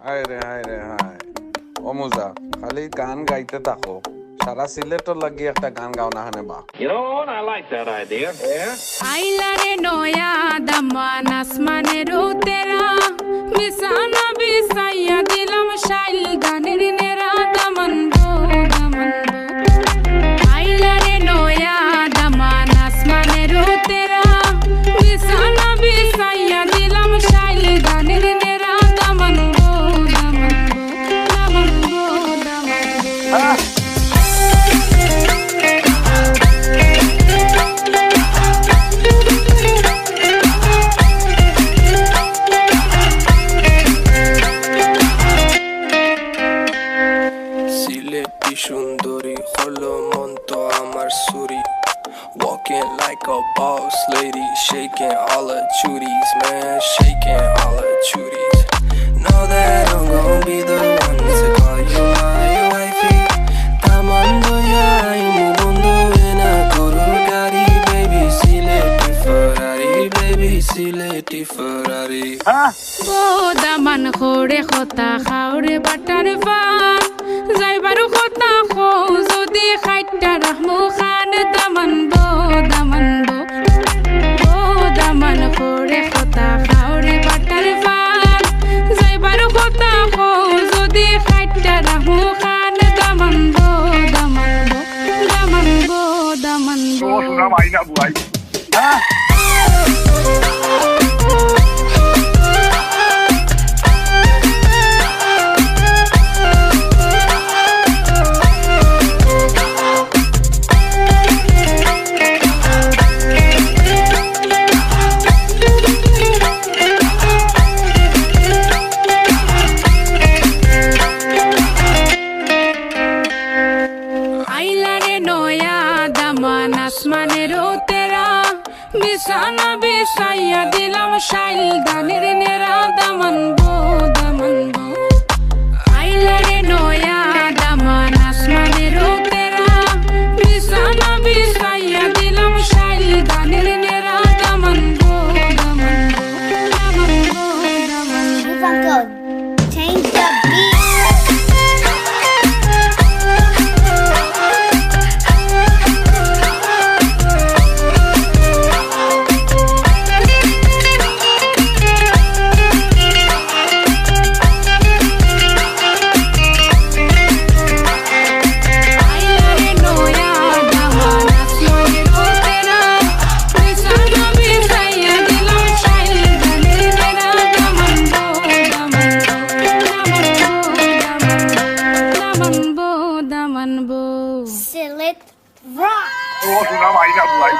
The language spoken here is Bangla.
হায় রে হায় রে হায় অমুজা খালি গান গাইতে থাকো সারা সিলেটর লাগি একটা গান গাও না হানে বা You know what? I like that idea. Yeah. আইলারে নয়া দামান আসমানের উতেরা মিশানা বিসাইয়া দিলাম শাইল গানের নেরা দামান গো দামান আইলারে নয়া দামান আসমানের উতেরা মিশানা বিসাইয়া দিলাম শাইল গানের নেরা দামান গো দামান দামান গো দামান সুন্দরী হলো মন তো আমার সুরি walking like a boss lady shaking all her chuties man shaking all her chuties know that I'm gonna be the one to call you my wifey tamando ya imu bondo ena guru gari baby sileti ferrari O Daman খোড়ে খতা খাওরে butter পান যাইবারু খতা খো যদি খাইটা রাহমু খান দামান বো দামান খোড়ে খতা খাওরে বাটার পান যাইবারু খতা খো যদি খাইটা রাহমু খান দামান বো দামান বো শোনা মাইনা বুয়াই আসমানের তেরা বিছানা বিছাইয়া দিলাম শাইল গানের নেরা দামান বো আইলারে নয়া দামান আসমানের তেরা বিছানা বিছাইয়া দিলাম শাইল গানের নেরা দামান বো Change the beat. Sillet rock. শোনা মাইনা বুয়াই